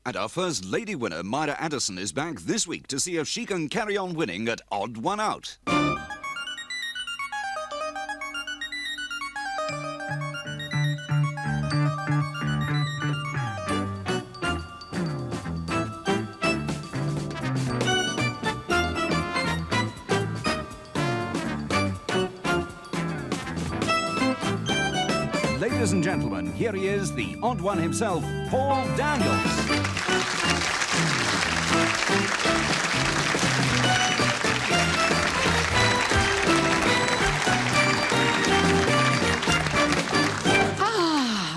And our first lady winner, Myra Addison, is back this week to see if she can carry on winning at Odd One Out. Ladies and gentlemen, here he is, the odd one himself, Paul Daniels.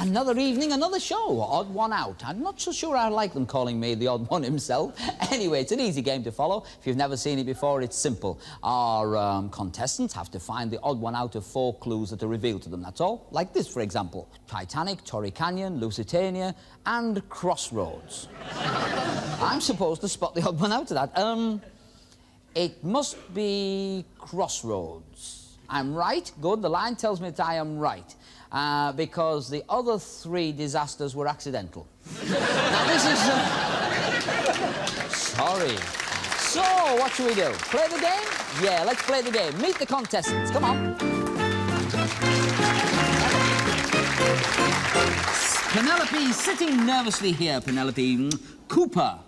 Another evening, another show, Odd One Out. I'm not so sure I like them calling me the odd one himself. Anyway, it's an easy game to follow. If you've never seen it before, it's simple. Our contestants have to find the odd one out of 4 clues that are revealed to them, that's all. Like this, for example. Titanic, Torrey Canyon, Lusitania, and Crossroads. I'm supposed to spot the odd one out of that. It must be Crossroads. I'm right? Good. The line tells me that I am right. Because the other 3 disasters were accidental. Now, this is... Sorry. So, what should we do? Play the game? Yeah, let's play the game. Meet the contestants. Come on. Penelope, sitting nervously here, Penelope. Cooper,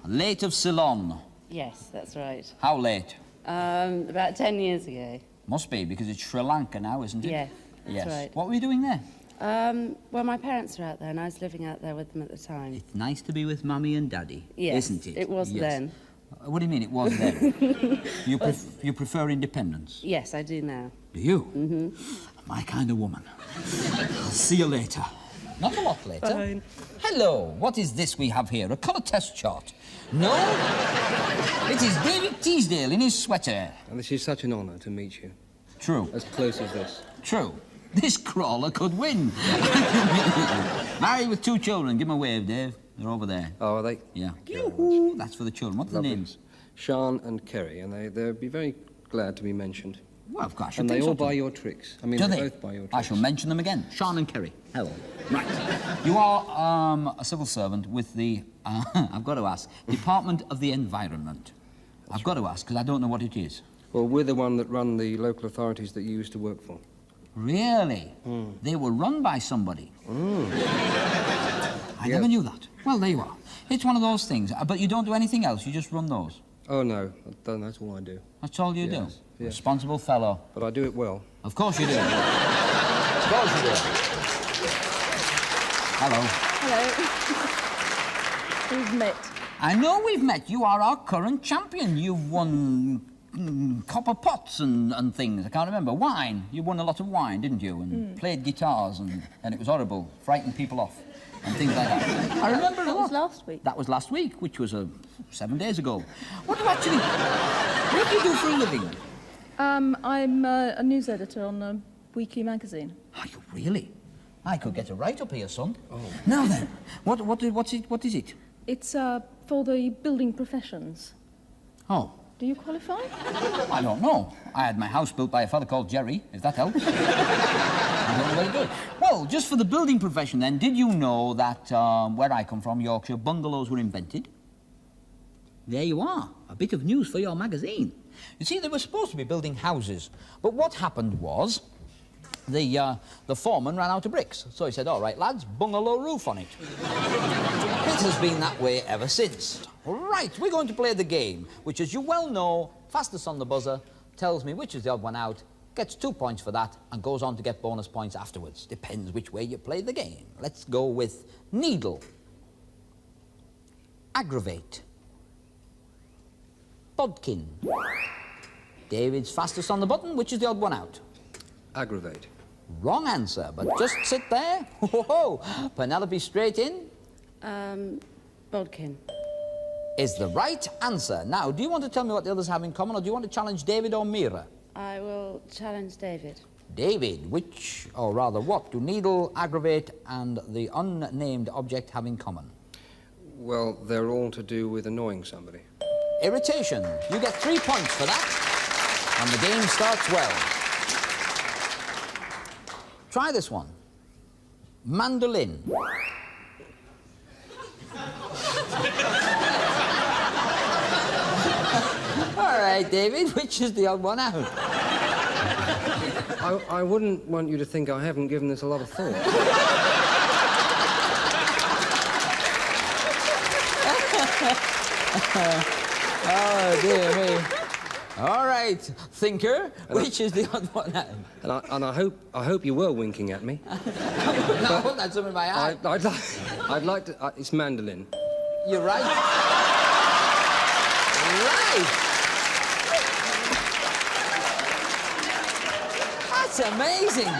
late of Ceylon. Yes, that's right. How late? About 10 years ago. Must be, because it's Sri Lanka now, isn't it? Yeah. That's right. What were you doing there? Well, my parents were out there and I was living out there with them at the time. It's nice to be with Mummy and Daddy, yes, isn't it? It was then. What do you mean it was then? You prefer independence? Yes, I do now. Do you? Mm-hmm. My kind of woman. I'll see you later. Not a lot later. Fine. Hello, what is this we have here? A colour test chart? No? It is David Teasdale in his sweater. And this is such an honour to meet you. True. As close as this. True. This crawler could win. Married with 2 children. Give them a wave, Dave. They're over there. Oh, are they? Yeah. Yoo-hoo. That's for the children. What are the names? Sean and Kerry, and they'll be very glad to be mentioned. Well, of course. And they all buy your tricks. I mean, Do they they? both buy your tricks. I shall mention them again. Sean and Kerry. Hello. Right. You are a civil servant with the, I've got to ask, Department of the Environment. I've got to ask, because I don't know what it is. Well, we're the one that run the local authorities that you used to work for. Really? Mm. They were run by somebody. Mm. I never knew that. Well, there you are. It's one of those things. But you don't do anything else. You just run those. Oh, no. That's all I do. That's all you do? Yes. Responsible fellow. But I do it well. Of course you do. Of course you do. Hello. Hello. We've met. I know we've met. You are our current champion. You've won copper pots and things. I can't remember. Wine. You won a lot of wine, didn't you? And played guitars, and it was horrible. Frightened people off and things like that. I remember That was last week. That was last week, which was 7 days ago. What do you do for a living? I'm a news editor on a weekly magazine. Are you really? I could get a write-up here, son. Oh. Now then, what is it? It's for the building professions. Oh. Do you qualify? I don't know. I had my house built by a fellow called Jerry, if that helps. I don't know where to do it. Well, just for the building profession then, did you know that where I come from, Yorkshire, bungalows were invented? There you are. A bit of news for your magazine. You see, they were supposed to be building houses, but what happened was the foreman ran out of bricks. So he said, all right, lads, bungalow roof on it. It has been that way ever since. Right, we're going to play the game, which, as you well know, fastest on the buzzer tells me which is the odd one out, gets 2 points for that, and goes on to get bonus points afterwards. Depends which way you play the game. Let's go with needle, aggravate, bodkin. David's fastest on the button, which is the odd one out? Aggravate. Wrong answer, but just sit there. Whoa, Penelope straight in. Bodkin. Is the right answer. Now, do you want to tell me what the others have in common, or do you want to challenge David or Mira? I will challenge David. David, which, or rather what, do needle, aggravate, and the unnamed object have in common? Well, they're all to do with annoying somebody. Irritation. You get 3 points for that, and the game starts well. Try this one. Mandolin. right, David, which is the odd one out? I wouldn't want you to think I haven't given this a lot of thought. Oh, dear me. All right, thinker, which is the odd one out? And I hope you were winking at me. No, that's something in my eye. I'd like to... it's mandolin. You're right. Right. That's amazing.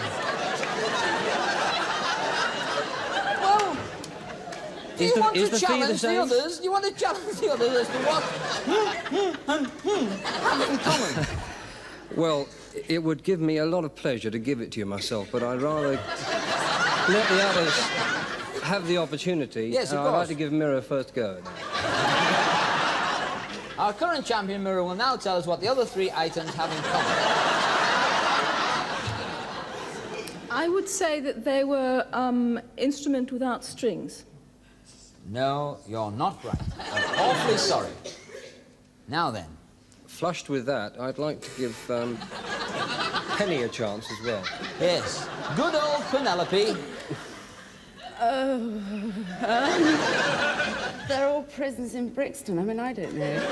Well, do you want to challenge the others? Do you want to challenge the others as to what have in common? Well, it would give me a lot of pleasure to give it to you myself, but I'd rather let the others have the opportunity. Yes, of I'd course. like to give Mirror a first go. Our current champion, Mirror, will now tell us what the other three items have in common. I would say that they were instrument without strings. No, you're not right. I'm awfully sorry. Now then. Flushed with that, I'd like to give Penny a chance as well. Yes. Good old Penelope. They're all prisons in Brixton. I mean, I don't know.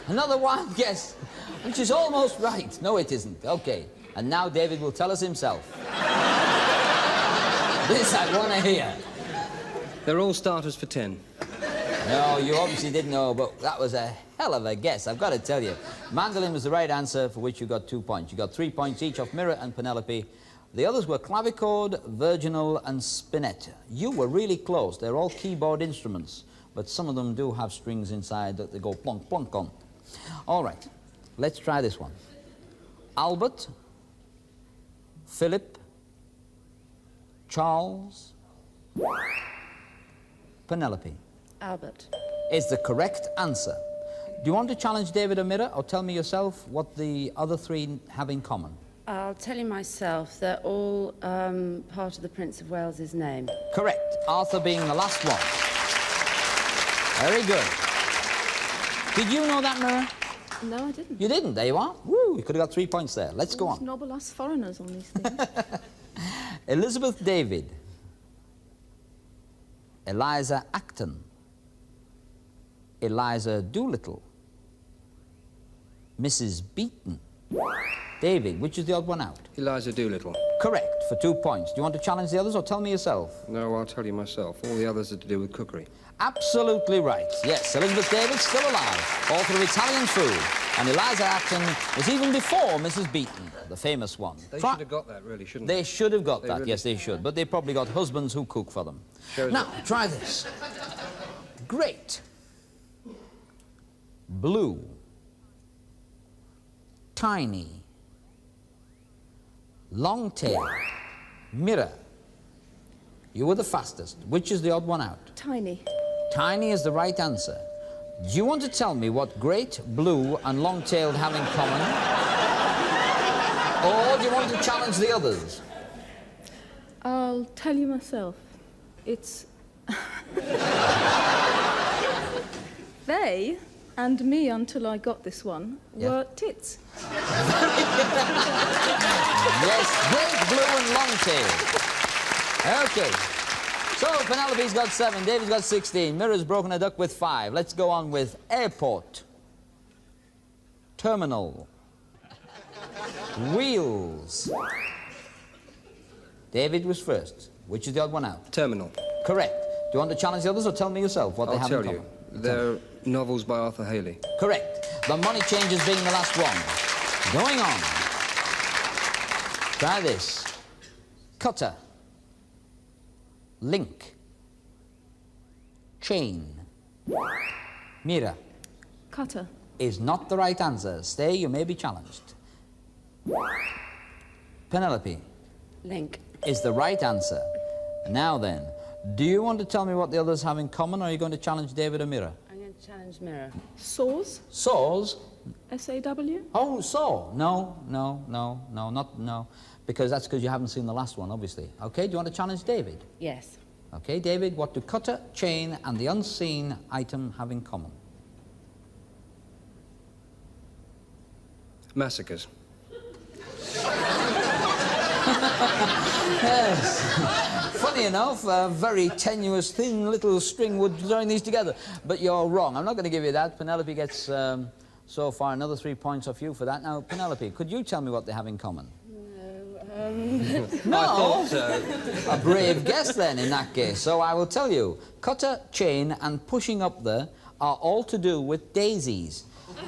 Another wild guess, which is almost right. No, it isn't. Okay. And now David will tell us himself. This I want to hear. They're all starters for 10. No, you obviously didn't know, but that was a hell of a guess, I've got to tell you. Mandolin was the right answer, for which you got 2 points. You got 3 points each off Mirror and Penelope. The others were clavichord, virginal, and spinet. You were really close. They're all keyboard instruments, but some of them do have strings inside that they go plonk, plonk on. All right, let's try this one. Albert, Philip, Charles, Penelope. Albert. Is the correct answer. Do you want to challenge David or Mirror, or tell me yourself what the other three have in common? I'll tell you myself, they're all part of the Prince of Wales's name. Correct. Arthur being the last one. Very good. Did you know that, Mirror? No, I didn't. You didn't. There you are. Woo, you could have got 3 points there. Let's go on. Nobble us foreigners on these things. Elizabeth David. Eliza Acton. Eliza Doolittle. Mrs. Beaton. David, which is the odd one out? Eliza Doolittle. Correct, for 2 points. Do you want to challenge the others, or tell me yourself? No, I'll tell you myself. All the others are to do with cookery. Absolutely right. Yes, Elizabeth David's still alive, author of Italian Food. And Eliza Acton was even before Mrs. Beaton, the famous one. They should have got that, really, shouldn't they? They should have got that, really yes, they should. But they probably got husbands who cook for them. Shows Now, try this. Great. Blue. Tiny. Long tail. Mirror. You were the fastest. Which is the odd one out? Tiny. Tiny is the right answer. Do you want to tell me what great, blue, and long-tailed have in common? Or do you want to challenge the others? I'll tell you myself. It's... They, and me until I got this one, were tits. Yes, great, blue, and long-tailed. Okay. So, Penelope's got 7, David's got 16, Mirror's broken a duck with 5. Let's go on with airport, terminal, wheels. David was first. Which is the odd one out? Terminal. Correct. Do you want to challenge the others, or tell me yourself what they have in I'll tell common? you. They're novels by Arthur Haley. Correct. The money changers being the last one. Going on. Try this. Cutter. Link. Chain. Mirror. Cutter. Is not the right answer. Stay, you may be challenged. Penelope. Link. Is the right answer. Now then, do you want to tell me what the others have in common, or are you going to challenge David or Mirror? I'm going to challenge Mirror. Saws. Saws? S-A-W. Oh, saw. No, because that's because you haven't seen the last one, obviously. Okay, do you want to challenge David? Yes. Okay, David, what do cutter, chain, and the unseen item have in common? massacres. Yes. Funny enough, a very tenuous, thin little string would join these together. But you're wrong. I'm not going to give you that. Penelope gets, so far, another 3 points off you for that. Now, Penelope, could you tell me what they have in common? No? I thought so. A brave guess, then, in that case. So I will tell you. Cutter, chain, and pushing up there are all to do with daisies.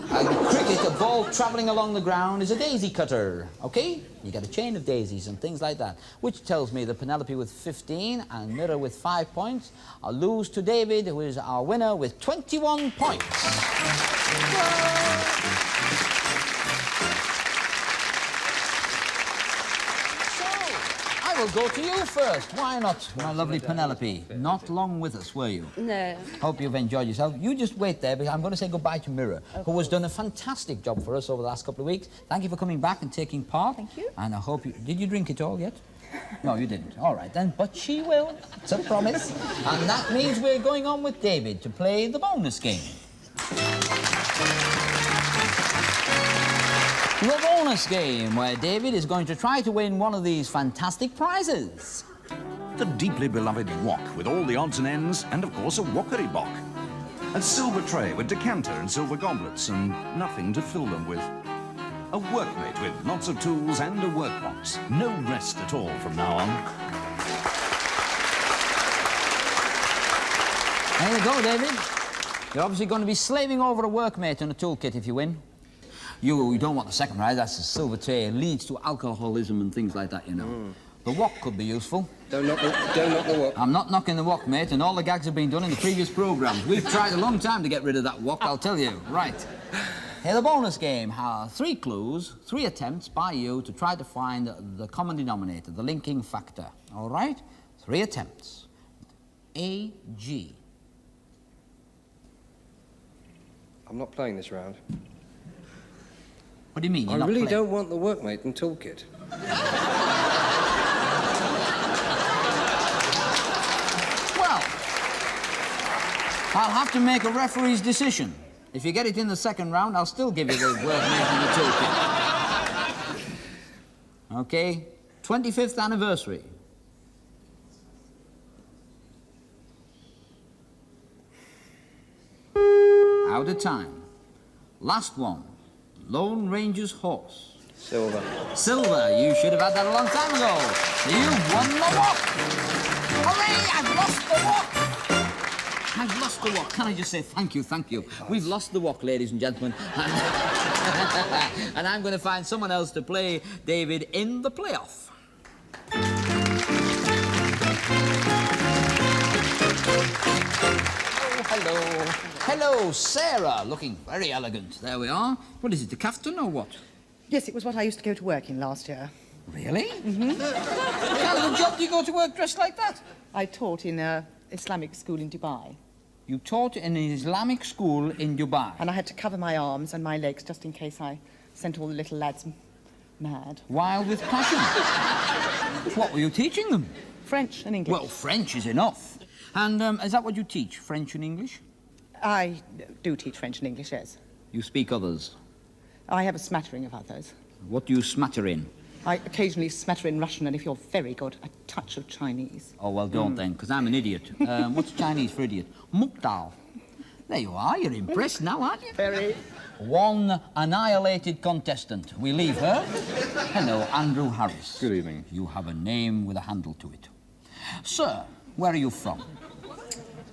Cricket, a ball travelling along the ground, is a daisy cutter, OK? You get a chain of daisies and things like that, which tells me that Penelope with 15 and Mirror with 5 points lose to David, who is our winner, with 21 points. I will go to you first. Why not, my lovely Penelope? Not long with us, were you? No. Hope you've enjoyed yourself. You just wait there, because I'm going to say goodbye to Mirror, who has done a fantastic job for us over the last couple of weeks. Thank you for coming back and taking part. Thank you. And I hope you... Did you drink it all yet? No, you didn't. All right, then. But she will. It's a promise. And that means we're going on with David to play the bonus game. The bonus game, where David is going to try to win one of these fantastic prizes. The deeply beloved wok with all the odds and ends, and of course a wokkery bock. A silver tray with decanter and silver goblets and nothing to fill them with. A workmate with lots of tools and a workbox. No rest at all from now on. There you go, David. You're obviously going to be slaving over a workmate and a toolkit if you win. You don't want the second prize, that's a silver tray. It leads to alcoholism and things like that, you know. The wok could be useful. Don't knock the wok. I'm not knocking the wok, mate, and all the gags have been done in the previous programmes. We've tried a long time to get rid of that wok, I'll tell you. Right. Here, the bonus game has 3 clues, 3 attempts by you to try to find the common denominator, the linking factor. All right? 3 attempts. A-G. I'm not playing this round. What do you mean? I really don't want the workmate and toolkit. Well, I'll have to make a referee's decision. If you get it in the second round, I'll still give you the workmate and the toolkit. OK? 25th anniversary. Out of time. Last one. Lone Ranger's horse. Silver. Silver. You should have had that a long time ago. You've won the wok. Hooray! I've lost the wok. I've lost the wok. Can I just say thank you, thank you. We've lost the wok, ladies and gentlemen. And I'm going to find someone else to play David in the playoff. Hello. Hello, Sarah. Looking very elegant. There we are. What is it, the kaftan or what? Yes, it was what I used to go to work in last year. Really? Mm-hmm. What kind of a job do you go to work dressed like that? I taught in an Islamic school in Dubai. You taught in an Islamic school in Dubai? And I had to cover my arms and my legs just in case I sent all the little lads mad. Wild with passion. What were you teaching them? French and English. Well, French is enough. And is that what you teach, French and English? I do teach French and English, yes. You speak others? I have a smattering of others. What do you smatter in? I occasionally smatter in Russian, and if you're very good, a touch of Chinese. Oh, well, don't then, because I'm an idiot. What's Chinese for idiot? Mukdal. There you are. You're impressed now, aren't you? Very. One annihilated contestant. We leave her. Hello, Andrew Harris. Good evening. You have a name with a handle to it. Sir, where are you from?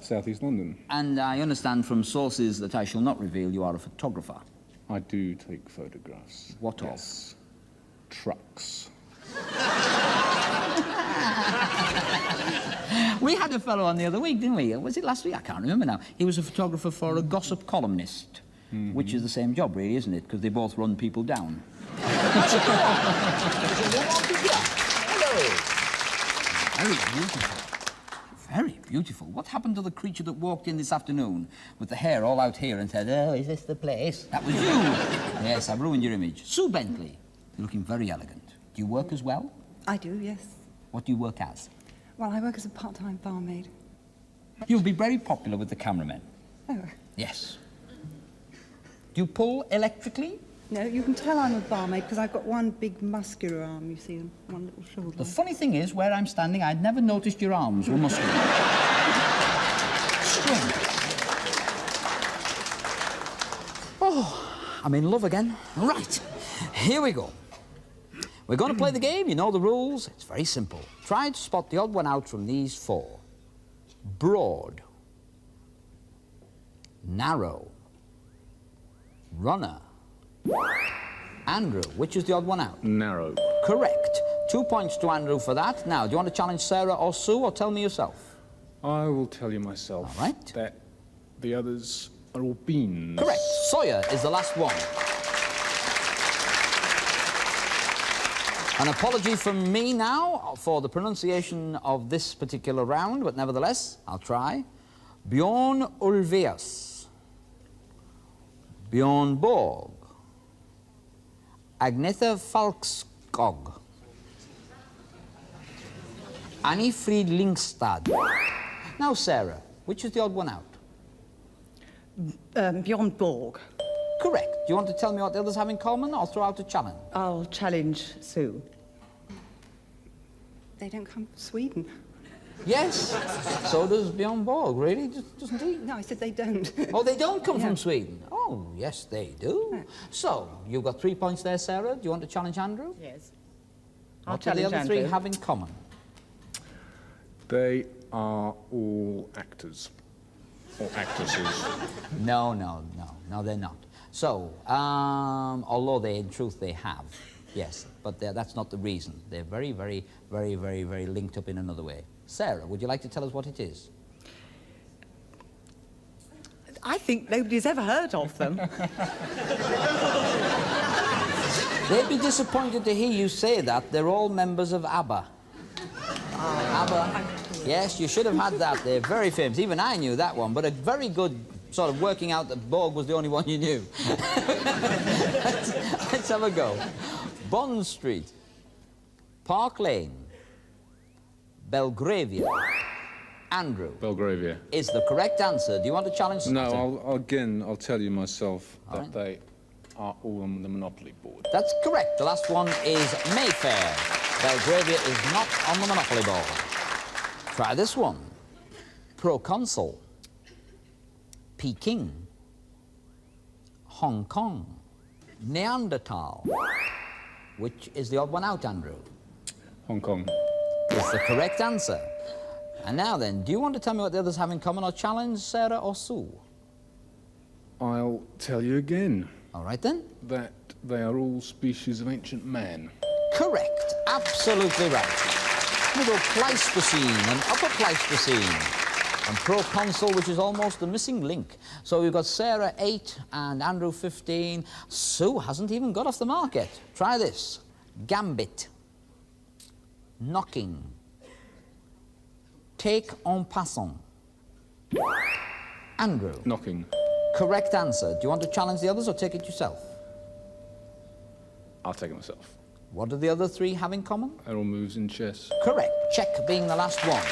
South East London. And I understand from sources that I shall not reveal you are a photographer. I do take photographs. What of? Yes. Trucks. We had a fellow on the other week, didn't we? Was it last week? I can't remember now. He was a photographer for a gossip columnist, which is the same job, really, isn't it? Because they both run people down. Hello. Very beautiful. Very beautiful. What happened to the creature that walked in this afternoon with the hair all out here and said, "Oh, is this the place?" That was you. Yes, I've ruined your image. Sue Bentley. You're looking very elegant. Do you work as well? I do, yes. What do you work as? Well, I work as a part-time barmaid. You'll be very popular with the cameramen. Oh. Yes. Do you pull electrically? No, you can tell I'm a barmaid because I've got one big muscular arm, you see, and one little shoulder. The funny thing is, where I'm standing, I'd never noticed your arms were muscular. Strange. Oh, I'm in love again. Right, here we go. We're going to play the game. You know the rules. It's very simple. Try to spot the odd one out from these four. Broad. Narrow. Runner. Andrew, which is the odd one out? Narrow. Correct. 2 points to Andrew for that. Now, do you want to challenge Sarah or Sue, or tell me yourself? I will tell you myself All right. that the others are all beans. Correct. Sawyer is the last one. An apology from me now for the pronunciation of this particular round, but nevertheless, I'll try. Bjorn Ulvaeus. Bjorn Borg. Agnetha Falkskog. Annie Fried Lingstad. Now, Sarah, which is the odd one out? Bjorn Borg. Correct. Do you want to tell me what the others have in common, or throw out a challenge? I'll challenge Sue. They don't come from Sweden. Yes. So does Bjorn Borg, really? Doesn't he? No, I said they don't. Oh, they don't come Yeah. from Sweden? Oh, yes, they do. Yeah. So, you've got 3 points there, Sarah. Do you want to challenge Andrew? Yes. I'll What do the challenge other three Andrew. have in common? They are all actors. Or actresses. No, they're not. So, although in truth they have, yes, but that's not the reason. They're very, very, very, very, very linked up in another way. Sarah, would you like to tell us what it is? I think nobody's ever heard of them. They'd be disappointed to hear you say that. They're all members of ABBA. ABBA. Yes, you should have had that. They're very famous. Even I knew that one, but a very good sort of working out that Borg was the only one you knew. Let's have a go. Bond Street. Park Lane. Belgravia. Andrew. Belgravia. Is the correct answer. Do you want to challenge? No, I'll tell you myself All that right. they are all on the Monopoly board. That's correct. The last one is Mayfair. Belgravia is not on the Monopoly board. Try this one. Proconsul. Peking. Hong Kong. Neanderthal. Which is the odd one out, Andrew? Hong Kong. Is the correct answer. And now then, do you want to tell me what the others have in common, or challenge Sarah or Sue? I'll tell you again All right then. that they are all species of ancient man. Correct. Absolutely right. Middle Pleistocene and Upper Pleistocene. And Proconsul, which is almost the missing link. So we've got Sarah 8 and Andrew 15. Sue hasn't even got off the market. Try this. Gambit. Knocking. Take en passant. Andrew. Knocking. Correct answer. Do you want to challenge the others or take it yourself? I'll take it myself. What do the other three have in common? They're all moves in chess. Correct. Check being the last one.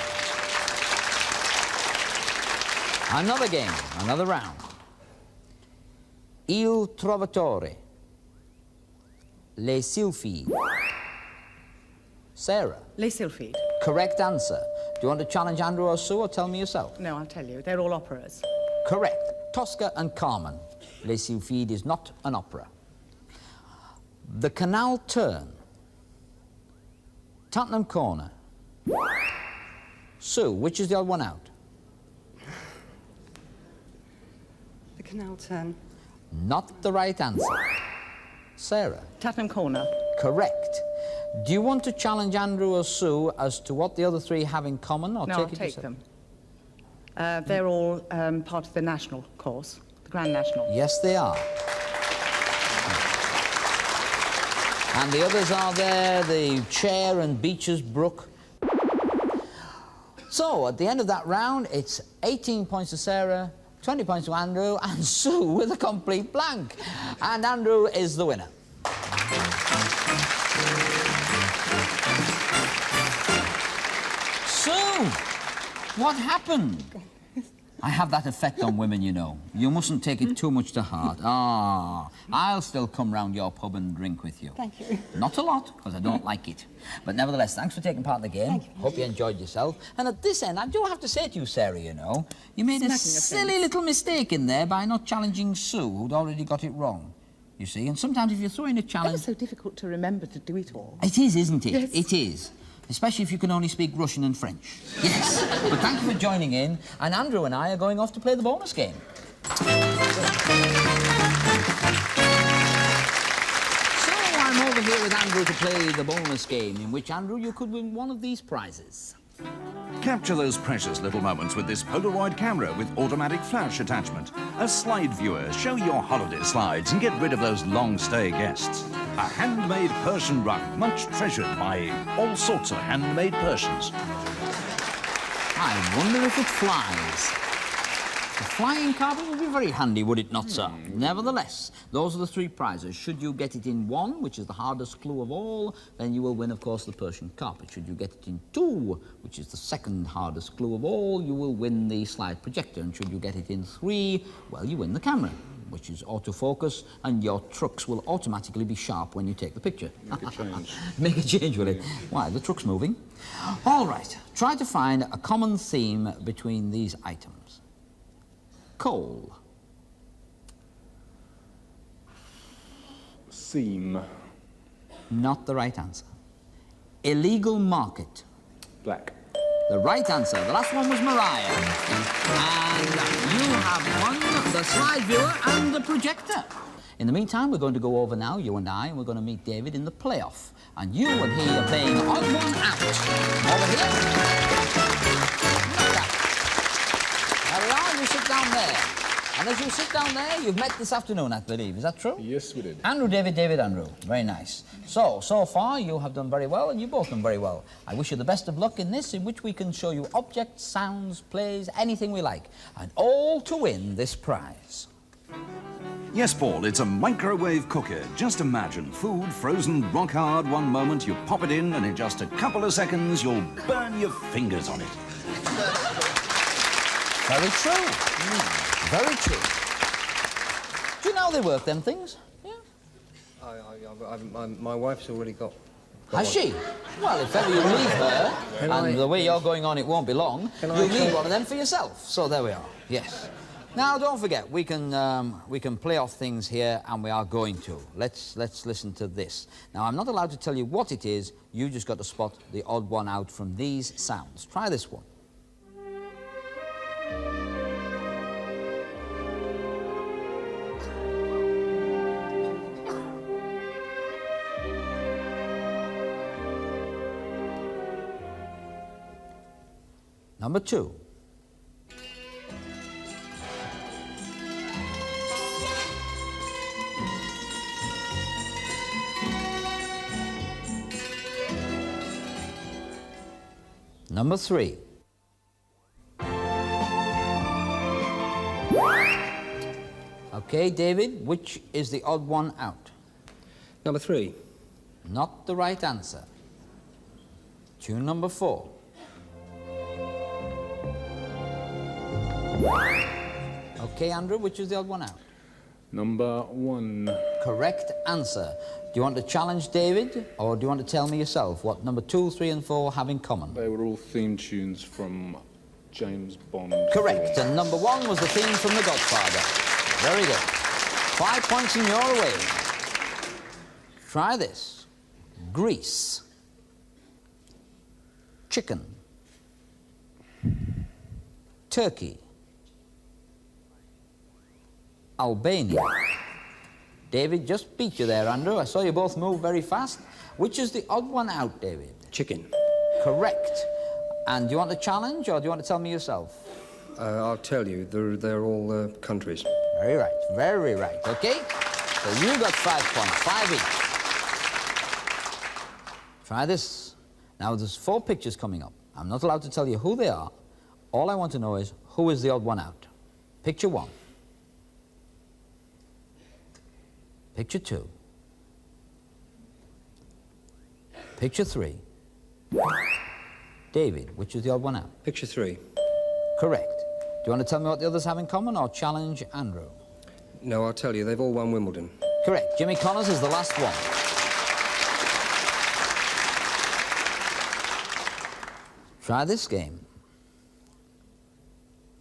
Another game, another round. Il Trovatore. Le Sylphide. Sarah. Les Sylphide. Correct answer. Do you want to challenge Andrew or Sue, or tell me yourself? No, I'll tell you. They're all operas. Correct. Tosca and Carmen. Les Sylphides is not an opera. The Canal Turn. Tottenham Corner. Sue, which is the odd one out? The canal turn. Not the right answer. Sarah. Tottenham Corner. Correct. Do you want to challenge Andrew or Sue as to what the other three have in common, or No, I'll take it take yourself? them. They're all part of the national course, the Grand National. Yes, they are. And the others are there, the Chair and Beecher's Brook. So, at the end of that round, it's 18 points to Sarah, 20 points to Andrew, and Sue with a complete blank. And Andrew is the winner. Sue, what happened? I have that effect on women, you know. You mustn't take it too much to heart. Ah, I'll still come round your pub and drink with you. Thank you. Not a lot, because I don't like it. But nevertheless, thanks for taking part in the game. Thank you. Hope you enjoyed yourself. And at this end, I do have to say to you, Sarah, you know, you made a silly little mistake in there by not challenging Sue, who'd already got it wrong. You see, and sometimes if you throw in a It challenge... was so difficult to remember to do it all. It is, isn't it? Yes. It is. Especially if you can only speak Russian and French. Yes. But thank you for joining in. And Andrew and I are going off to play the bonus game. So I'm over here with Andrew to play the bonus game, in which, Andrew, you could win one of these prizes. Capture those precious little moments with this Polaroid camera with automatic flash attachment. A slide viewer, show your holiday slides and get rid of those long-stay guests. A handmade Persian rug, much treasured by all sorts of handmade Persians. I wonder if it flies. A flying carpet would be very handy, would it not, sir? Nevertheless, those are the three prizes. Should you get it in one, which is the hardest clue of all, then you will win, of course, the Persian carpet. Should you get it in two, which is the second hardest clue of all, you will win the slide projector. And should you get it in three, well, you win the camera, which is autofocus, and your trucks will automatically be sharp when you take the picture. Make a change. Make a change, will it? Why, the truck's moving. All right, try to find a common theme between these items. Coal. Seam. Not the right answer. Illegal market. Black. The right answer. The last one was Mariah. And you have won the slide viewer and the projector. In the meantime, we're going to go over now, you and I, and we're going to meet David in the playoff. And you and he are playing odd one out. Over here. Like that. There we are, you sit down there. And as you sit down there, you've met this afternoon, I believe. Is that true? Yes, we did. Andrew, David, David, Andrew. Very nice. So far, you have done very well, and you've both done very well. I wish you the best of luck in this, in which we can show you objects, sounds, plays, anything we like, and all to win this prize. Yes, Paul, it's a microwave cooker. Just imagine food frozen rock hard one moment, you pop it in, and in just a couple of seconds, you'll burn your fingers on it. Very true. Very true. Do you know how they work, them things? Yeah. My wife's already got Has she? Well, if ever you leave her, and the way you're going on, it won't be long, you'll need one of them for yourself. So there we are. Yes. Now, don't forget, we can play off things here, and we are going to. Let's listen to this. Now, I'm not allowed to tell you what it is. You just got to spot the odd one out from these sounds. Try this one. Number two. Number three. Okay, David, which is the odd one out? Number three. Not the right answer. Tune number four. Okay, Andrew, which is the odd one out? Number one. Correct answer. Do you want to challenge David, or do you want to tell me yourself what number 2, 3, and 4 have in common? They were all theme tunes from James Bond. Correct. And number 1 was the theme from The Godfather. Very good. 5 points in your way. Try this. Greece. Chicken. Turkey. Albania. David just beat you there, Andrew. I saw you both move very fast. Which is the odd one out, David? Chicken. Correct. And do you want to challenge, or do you want to tell me yourself? I'll tell you. They're all countries. Very right. Very right. Okay? So you got 5 points. 5 each. Try this. Now, there's 4 pictures coming up. I'm not allowed to tell you who they are. All I want to know is who is the odd one out. Picture 1. Picture 2. Picture 3. David, which is the odd one out? Picture 3. Correct. you want to tell me what the others have in common or challenge Andrew? No, I'll tell you, they've all won Wimbledon. Correct. Jimmy Connors is the last one. Try this game.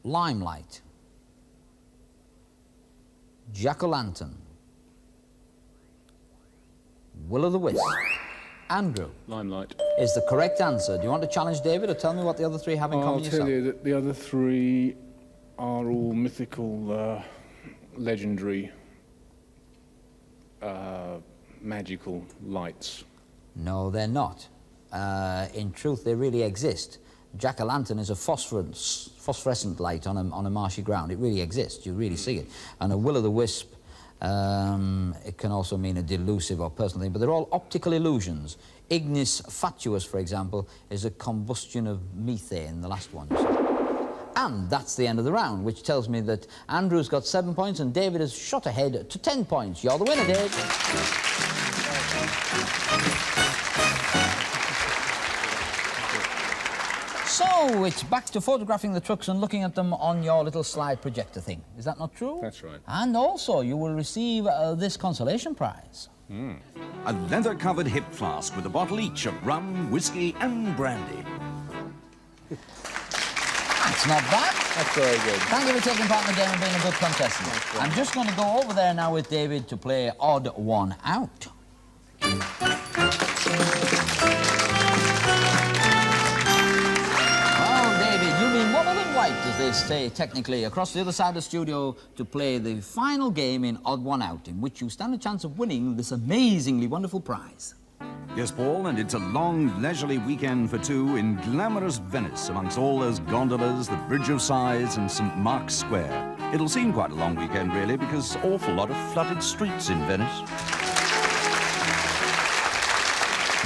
Limelight. Jack-o'-lantern. Will-o'-the-wisp. Andrew. Limelight. Is the correct answer. Do you want to challenge David or tell me what the other three have in common I'll yourself? tell you that the other three are all mythical, legendary, magical lights. No, they're not. In truth, they really exist. Jack-o'-lantern is a phosphorescent light on a marshy ground. It really exists. You really see it. And a will-o'-the-wisp, it can also mean a delusive or personal thing, but they're all optical illusions. Ignis fatuus, for example, is a combustion of methane, the last one. And that's the end of the round, which tells me that Andrew's got 7 points and David has shot ahead to 10 points. You're the winner, Dave. So, it's back to photographing the trucks and looking at them on your little slide projector thing. Is that not true? That's right. And also, you will receive this consolation prize. A leather-covered hip flask with a bottle each of rum, whiskey and brandy. That's not bad. That's very good. Thank you for taking part in the game and being a good contestant. I'm just going to go over there now with David to play Odd One Out. As they say technically, across the other side of the studio to play the final game in Odd One Out, in which you stand a chance of winning this amazingly wonderful prize. Yes, Paul, and it's a long, leisurely weekend for two in glamorous Venice, amongst all those gondolas, the Bridge of Sighs and St. Mark's Square. It'll seem quite a long weekend, really, because awful lot of flooded streets in Venice.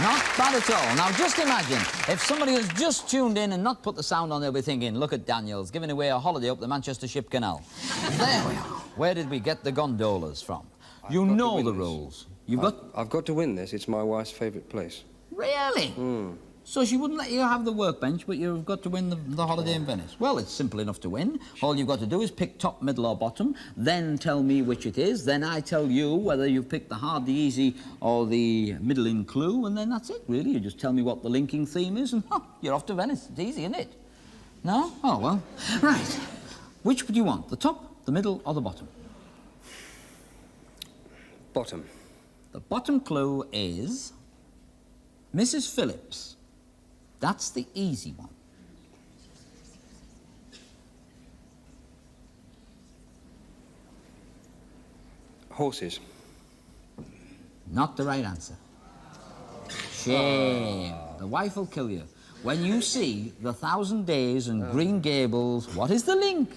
Not bad at all. Now, just imagine, if somebody has just tuned in and not put the sound on, they'll be thinking, look at Daniels, giving away a holiday up the Manchester Ship Canal. There we are. Where did we get the gondolas from? You know the rules. I've got to win this. It's my wife's favourite place. Really? So she wouldn't let you have the workbench, but you've got to win the holiday in Venice. Well, it's simple enough to win. All you've got to do is pick top, middle or bottom, then tell me which it is, then I tell you whether you've picked the hard, the easy or the middling clue, and then that's it, really. You just tell me what the linking theme is and you're off to Venice. It's easy, isn't it? No? Oh, well. Right. Which do you want, the top, the middle or the bottom? Bottom. The bottom clue is Mrs. Phillips. That's the easy one. Horses. Not the right answer. Shame. The wife will kill you. When you see the 1,000 Days and Green Gables, what is the link?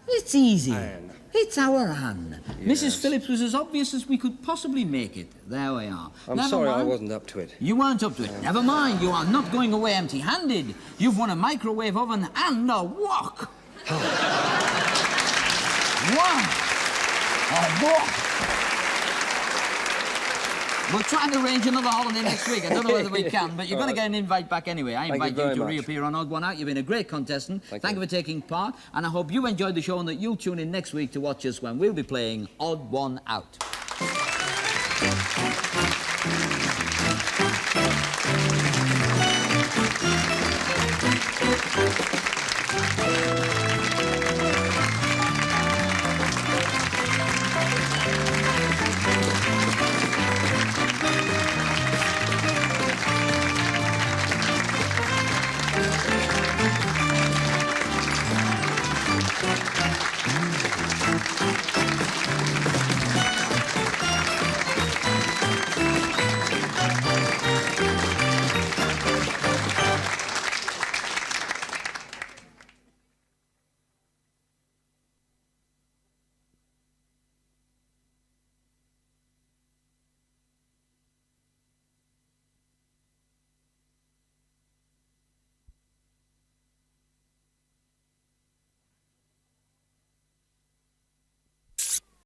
It's easy. Anne. It's our Anne. Yes. Mrs. Phillips was as obvious as we could possibly make it. There we are. I'm Never sorry I mind. wasn't up to it. You weren't up to it. Never mind. You are not going away empty-handed. You've won a microwave oven and a wok. Wow. A wok. We'll try and arrange another holiday next week. I don't know whether we can, but you're going to get an invite back anyway. I invite you to reappear on Odd One Out. You've been a great contestant. Thank you for taking part, and I hope you enjoyed the show and that you'll tune in next week to watch us when we'll be playing Odd One Out.